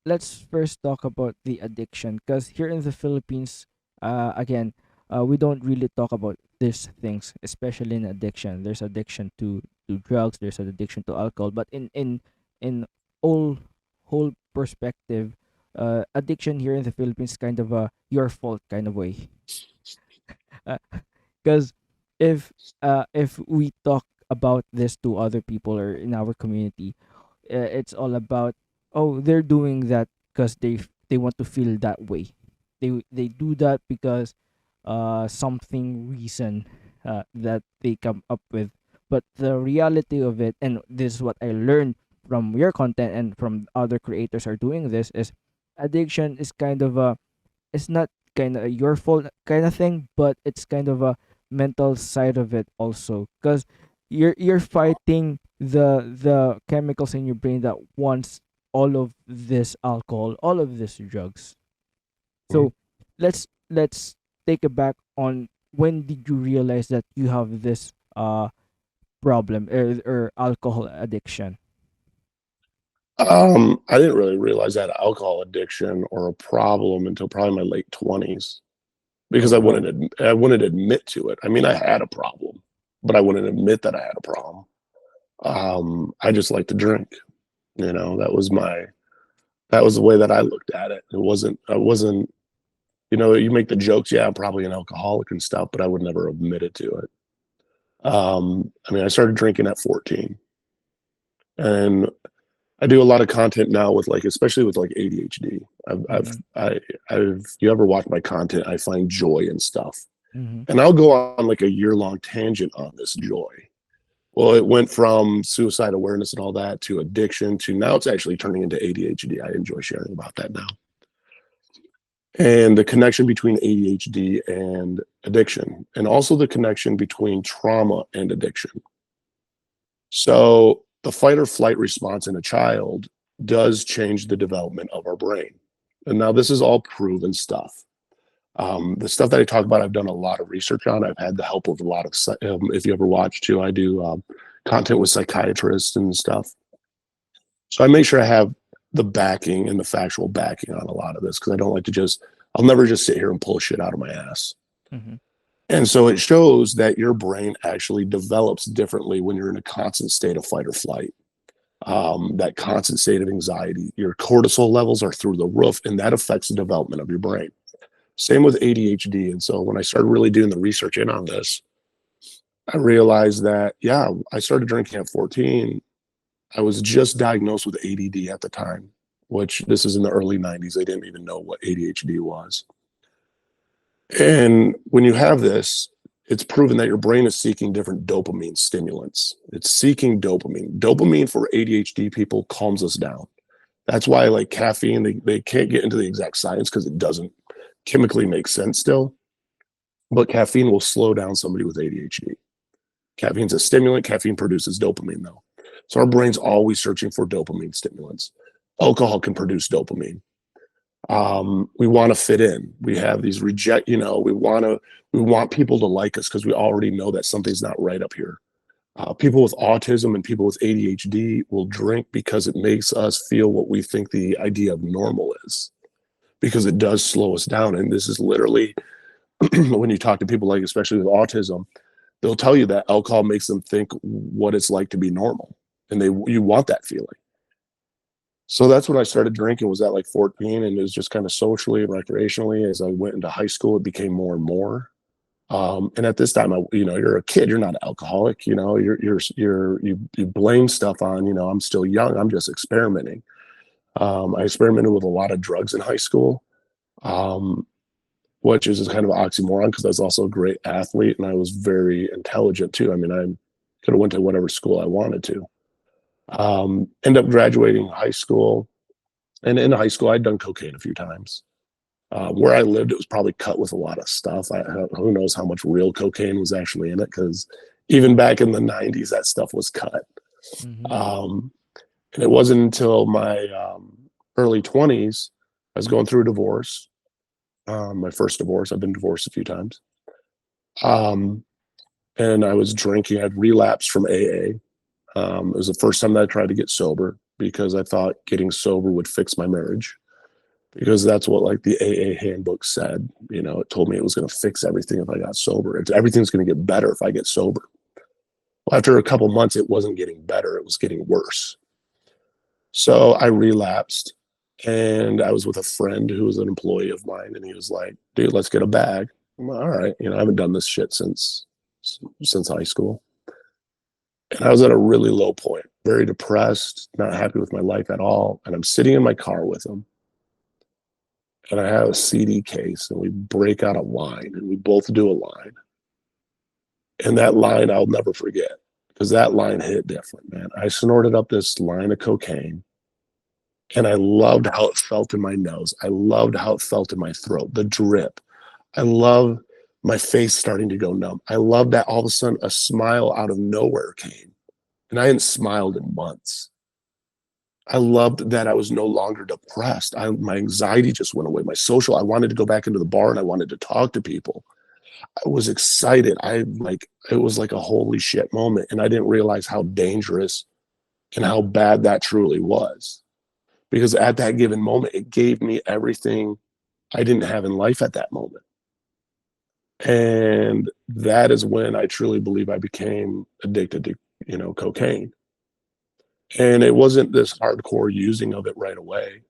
let's first talk about the addiction, because here in the Philippines, again, we don't really talk about these things, especially in addiction. There's addiction to drugs, there's an addiction to alcohol, but in all whole perspective, addiction here in the Philippines is kind of a your fault kind of way. Because if we talk about this to other people or in our community, it's all about, oh, they're doing that because they want to feel that way. They do that because something reason that they come up with. But the reality of it, and this is what I learned from your content and from other creators are doing this, is addiction is kind of a, it's not kind of your fault kind of thing, but it's kind of a mental side of it also, because you're fighting the chemicals in your brain that wants all of this alcohol, all of this drugs. Mhm. So let's take it back on, when did you realize that you have this problem, or alcohol addiction? I didn't really realize I had alcohol addiction or a problem until probably my late 20s because Oh wow. I wouldn't admit to it. I mean, I had a problem, but I wouldn't admit that I had a problem. I just like to drink. That was the way that I looked at it. I wasn't, you make the jokes, yeah, I'm probably an alcoholic and stuff, but I would never admit it to it. I mean, I started drinking at 14, and I do a lot of content now with like, especially with like ADHD. Mm-hmm. You ever watch my content, I find joy in stuff. Mm-hmm. And I'll go on like a year-long tangent on this joy. Well, it went from suicide awareness and all that to addiction to now it's actually turning into ADHD. I enjoy sharing about that now. And the connection between ADHD and addiction, and also the connection between trauma and addiction. So, the fight or flight response in a child does change the development of our brain. And now, this is all proven stuff. The stuff that I talk about, I've done a lot of research on. I've had the help of a lot of, if you ever watch too, I do content with psychiatrists and stuff. So I make sure I have the backing and the factual backing on a lot of this because I don't like to I'll never just sit here and pull shit out of my ass. Mm-hmm. And so it shows that your brain actually develops differently when you're in a constant state of fight or flight. That constant state of anxiety, your cortisol levels are through the roof, and that affects the development of your brain. Same with ADHD. And so when I started really doing the research in on this, I realized that, yeah, I started drinking at 14. I was just diagnosed with ADD at the time, which this is in the early 90s. They didn't even know what ADHD was. And when you have this, it's proven that your brain is seeking different dopamine stimulants. It's seeking dopamine. Dopamine for ADHD people calms us down. That's why, like caffeine, they can't get into the exact science because it doesn't chemically make sense still. But caffeine will slow down somebody with ADHD. Caffeine's a stimulant. Caffeine produces dopamine, though. So our brain's always searching for dopamine stimulants. Alcohol can produce dopamine. We want to fit in. We have these we want people to like us because we already know that something's not right up here. People with autism and people with ADHD will drink because it makes us feel what we think the idea of normal is, because it does slow us down. And this is literally when you talk to people, like especially with autism, they'll tell you that alcohol makes them think what it's like to be normal, and you want that feeling. So that's when I started drinking, was at like 14, and it was just kind of socially and recreationally. As I went into high school, it became more and more. And at this time, you're a kid, you're not an alcoholic, you blame stuff on, I'm still young, I'm just experimenting. I experimented with a lot of drugs in high school, um, which is kind of an oxymoron because I was also a great athlete and I was very intelligent too. I mean, I could have went to whatever school I wanted to. End up graduating high school, and in high school, I'd done cocaine a few times. Where I lived, it was probably cut with a lot of stuff. Who knows how much real cocaine was actually in it? Because even back in the '90s, that stuff was cut. Mm-hmm. Um, and it wasn't until my early 20s, I was going through a divorce. My first divorce. I've been divorced a few times. Um, and I was drinking. I'd relapsed from AA. It was the first time that I tried to get sober. because I thought getting sober would fix my marriage, because that's what like the AA handbook said. You know, it told me it was going to fix everything if I got sober. Everything's going to get better if I get sober. Well, after a couple months, it wasn't getting better; it was getting worse. So I relapsed, and I was with a friend who was an employee of mine, and he was like, "Dude, let's get a bag." I'm like, all right, you know, I haven't done this shit since high school, and I was at a really low point, very depressed, not happy with my life at all. And I'm sitting in my car with him, and I have a CD case, and we break out a line, and we both do a line, and that line I'll never forget, because that line hit different, man. I snorted up this line of cocaine, and I loved how it felt in my nose. I loved how it felt in my throat, the drip. I love my face starting to go numb. I love that all of a sudden a smile out of nowhere came. And I hadn't smiled in months. I loved that I was no longer depressed. My anxiety just went away. I wanted to go back into the bar and I wanted to talk to people. I was excited. It was like a holy shit moment. And I didn't realize how dangerous and how bad that truly was. Because at that given moment, it gave me everything I didn't have in life at that moment. And that is when I truly believe I became addicted to, you know, cocaine. And it wasn't this hardcore using of it right away,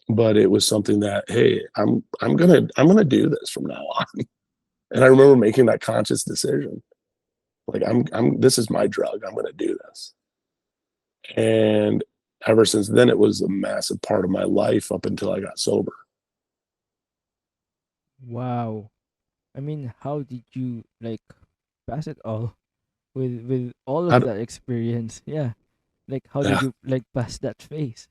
but it was something that, hey, I'm gonna do this from now on. And I remember making that conscious decision. Like I'm this is my drug. I'm gonna do this. And ever since then it was a massive part of my life up until I got sober. Wow. I mean, how did you like pass it all with all How of did, that experience? Yeah. Like how did yeah, you like pass that phase?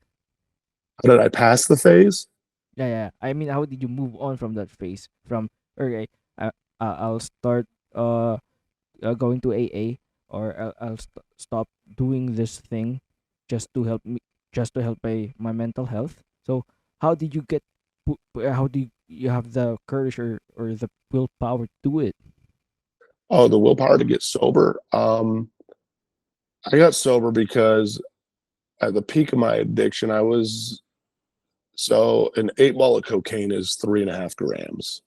how did I pass the phase? Yeah, yeah. I mean, how did you move on from that phase? From okay, I I'll start going to AA, or I'll stop doing this thing just to help me, just to help my mental health. So how did you get how do you have the courage, or the willpower to do it? Oh, the willpower to get sober. I got sober because at the peak of my addiction, I was so an 8 ball of cocaine is 3.5 grams.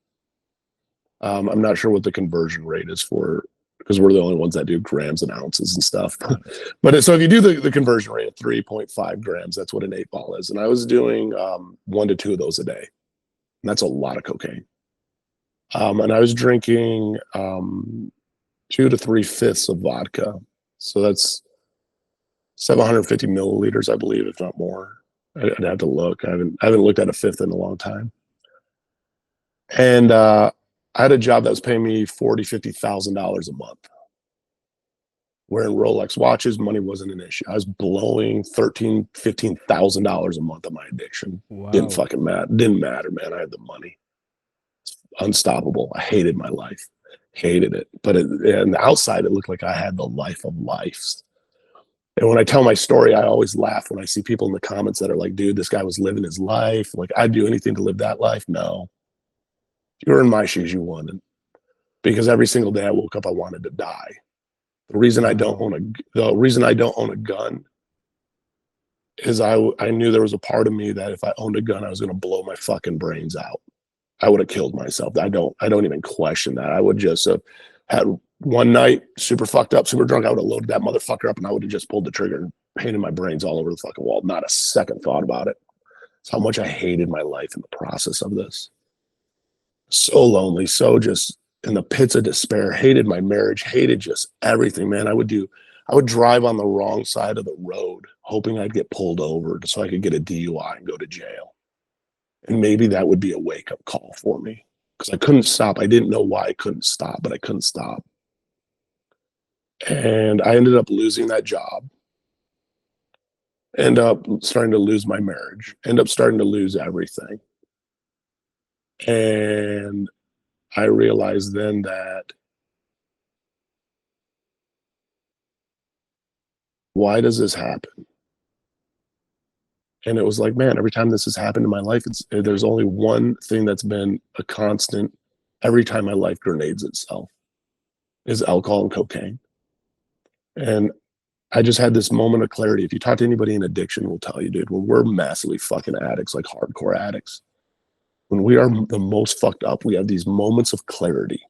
I'm not sure what the conversion rate is for, because we're the only ones that do grams and ounces and stuff. Mm. But so if you do the conversion rate of 3.5 grams, that's what an 8 ball is. And I was doing 1 to 2 of those a day. And that's a lot of cocaine. And I was drinking 2 to 3 fifths of vodka. So that's 750 milliliters, I believe, if not more. I'd have to look. I haven't looked at a fifth in a long time. And I had a job that was paying me $40,000-$50,000 a month. Wearing Rolex watches, money wasn't an issue. I was blowing $13,000-$15,000 a month on my addiction. Didn't Wow. fucking matter. Didn't matter, man. I had the money. Unstoppable. I hated my life. Hated it. But on the outside, it looked like I had the life of lives. And when I tell my story, I always laugh when I see people in the comments that are like, dude, this guy was living his life. Like, I'd do anything to live that life. No, if you were in my shoes, you wouldn't. Because every single day I woke up, I wanted to die. The reason I don't Wow. own the reason I don't own a gun is I knew there was a part of me that if I owned a gun, I was going to blow my fucking brains out. I would have killed myself. I don't even question that. I would just have had one night super fucked up, super drunk. I would have loaded that motherfucker up and I would have just pulled the trigger and painted my brains all over the fucking wall. Not a second thought about it. It's how much I hated my life in the process of this. So lonely, so just in the pits of despair, hated my marriage, hated just everything, man. I would drive on the wrong side of the road, hoping I'd get pulled over so I could get a DUI and go to jail. And maybe that would be a wake up call for me, because I couldn't stop. I didn't know why I couldn't stop, but I couldn't stop. And I ended up losing that job, end up starting to lose my marriage, end up starting to lose everything. And I realized then that, why does this happen? And it was like, man, every time this has happened in my life, there's only one thing that's been a constant every time my life grenades itself, is alcohol and cocaine. And I just had this moment of clarity. If you talk to anybody in addiction, will tell you, dude, when we're massively fucking addicts, like hardcore addicts, when we are the most fucked up, we have these moments of clarity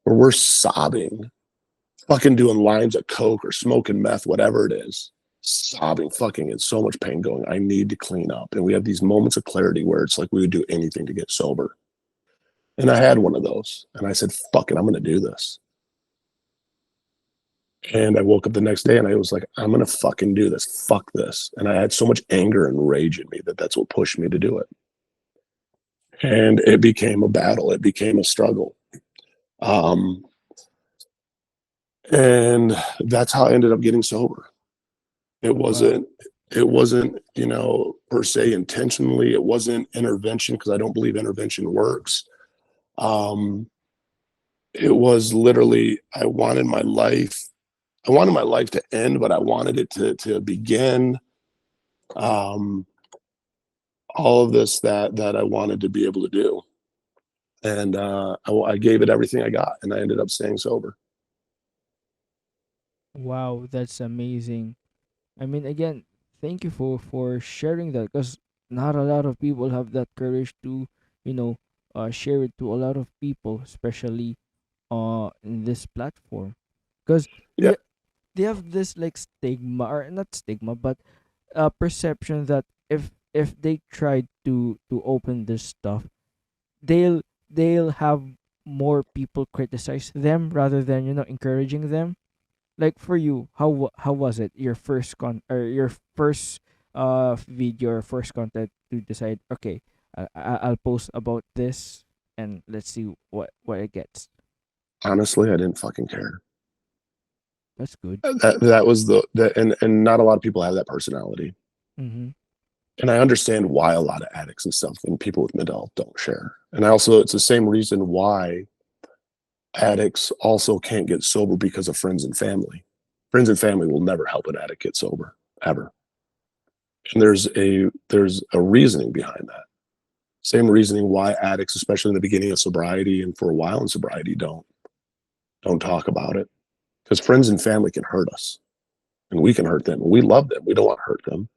where we're sobbing, fucking doing lines of coke or smoking meth, whatever it is, sobbing, fucking in so much pain, going, I need to clean up. And we have these moments of clarity where it's like we would do anything to get sober. And I had one of those, and I said, fuck it, I'm going to do this. And I woke up the next day and I was like, I'm going to fucking do this. Fuck this. And I had so much anger and rage in me that that's what pushed me to do it. And it became a battle. It became a struggle. Um, and that's how I ended up getting sober. It Wow. wasn't, it wasn't, you know, per se intentionally. It wasn't intervention because I don't believe intervention works. Um, it was literally, I wanted my life to end, but I wanted it to begin. Um, all of this that I wanted to be able to do. And I gave it everything I got, and I ended up staying sober. Wow, that's amazing. I mean, again, thank you for sharing that, because not a lot of people have that courage to, you know, share it to a lot of people, especially in this platform, because Yeah, they they have this like stigma, or not stigma, but perception that if they try to open this stuff, they'll they'll have more people criticize them rather than, encouraging them. Like for you, how was it your first or your first video or first content to decide, okay, I'll post about this and let's see what it gets. honestly, I didn't fucking care. That's good. That was and not a lot of people have that personality. Mm-hmm. And I understand why a lot of addicts and stuff and people with mental health don't share. And I also, it's the same reason why addicts also can't get sober because of friends and family. Friends and family will never help an addict get sober, ever. And there's a reasoning behind that. Same reasoning why addicts, especially in the beginning of sobriety and for a while in sobriety, don't talk about it. Because friends and family can hurt us, and we can hurt them. We love them. We don't want to hurt them.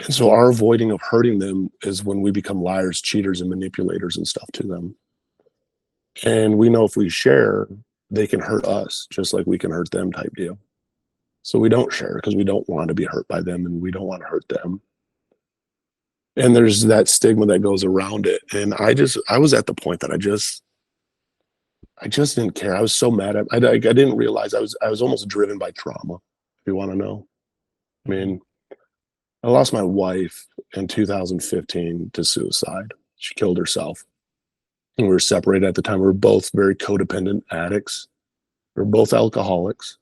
And so our avoiding of hurting them is when we become liars, cheaters, and manipulators and stuff to them. And we know if we share, they can hurt us just like we can hurt them type deal. So we don't share because we don't want to be hurt by them and we don't want to hurt them. And there's that stigma that goes around it. And I was at the point that I just didn't care. I was so mad at, I didn't realize I was almost driven by trauma, if you want to know. I Mm-hmm. mean, I lost my wife in 2015 to suicide. She killed herself. And we were separated at the time. We were both very codependent addicts. We were both alcoholics.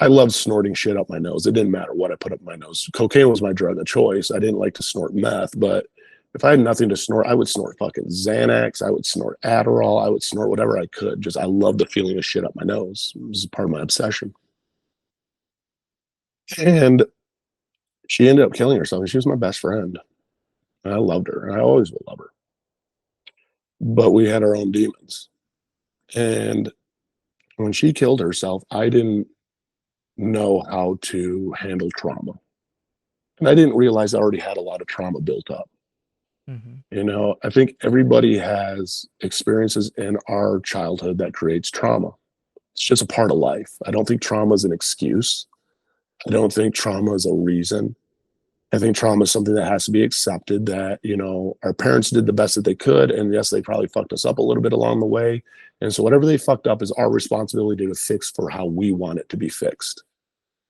I loved snorting shit up my nose. It didn't matter what I put up my nose. Cocaine was my drug of choice. I didn't like to snort meth, but if I had nothing to snort, I would snort fucking Xanax. I would snort Adderall. I would snort whatever I could. Just I loved the feeling of shit up my nose. It was part of my obsession. And she ended up killing herself. And she was my best friend. And I loved her. And I always will love her. But we had our own demons. And when she killed herself, I didn't know how to handle trauma. And I didn't realize I already had a lot of trauma built up. Mm-hmm. You know, I think everybody has experiences in our childhood that creates trauma. It's just a part of life. I don't think trauma is an excuse. I don't think trauma is a reason. I think trauma is something that has to be accepted, that, you know, our parents did the best that they could. And yes, they probably fucked us up a little bit along the way. And so whatever they fucked up is our responsibility to fix for how we want it to be fixed.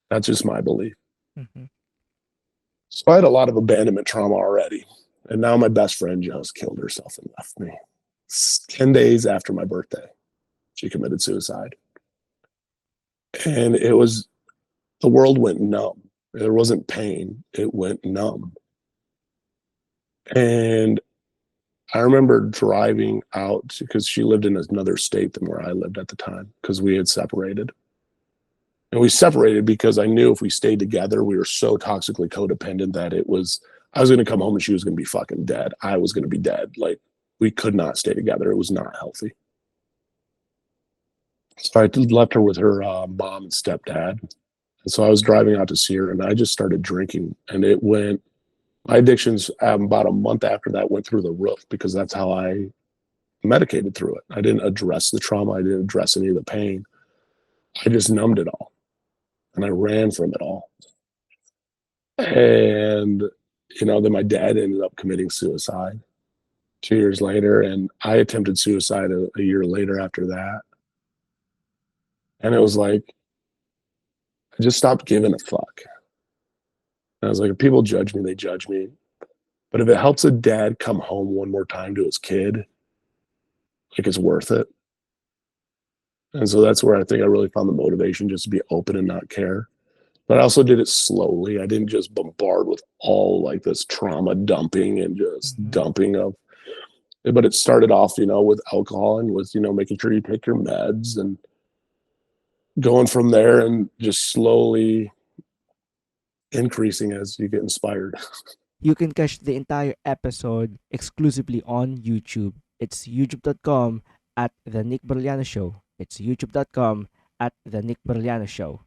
That's just my belief. Mm-hmm. So I had a lot of abandonment trauma already. And now my best friend just killed herself and left me. 10 days after my birthday, she committed suicide. And it was, the world went numb. There wasn't pain, it went numb. And I remember driving out because she lived in another state than where I lived at the time because we had separated. And we separated because I knew if we stayed together, we were so toxically codependent that I was going to come home and she was going to be fucking dead. I was going to be dead. Like, we could not stay together. It was not healthy. So I left her with her mom and stepdad. So I was driving out to see her and I just started drinking and it went, my addictions about a month after that went through the roof because that's how I medicated through it. I didn't address the trauma. I didn't address any of the pain. I just numbed it all and I ran from it all. And, then my dad ended up committing suicide 2 years later. And I attempted suicide a year later after that. And it was like, I just stopped giving a fuck. And I was like, if people judge me, they judge me. But if it helps a dad come home one more time to his kid, like it's worth it. And so that's where I think I really found the motivation just to be open and not care. But I also did it slowly. I didn't just bombard with all like this trauma dumping and just Mm-hmm. dumping of, but it started off, with alcohol and with, making sure you take your meds and going from there and just slowly increasing as you get inspired. You can catch the entire episode exclusively on YouTube. It's youtube.com at the Nick Barellano Show. It's youtube.com at the Nick Barellano Show.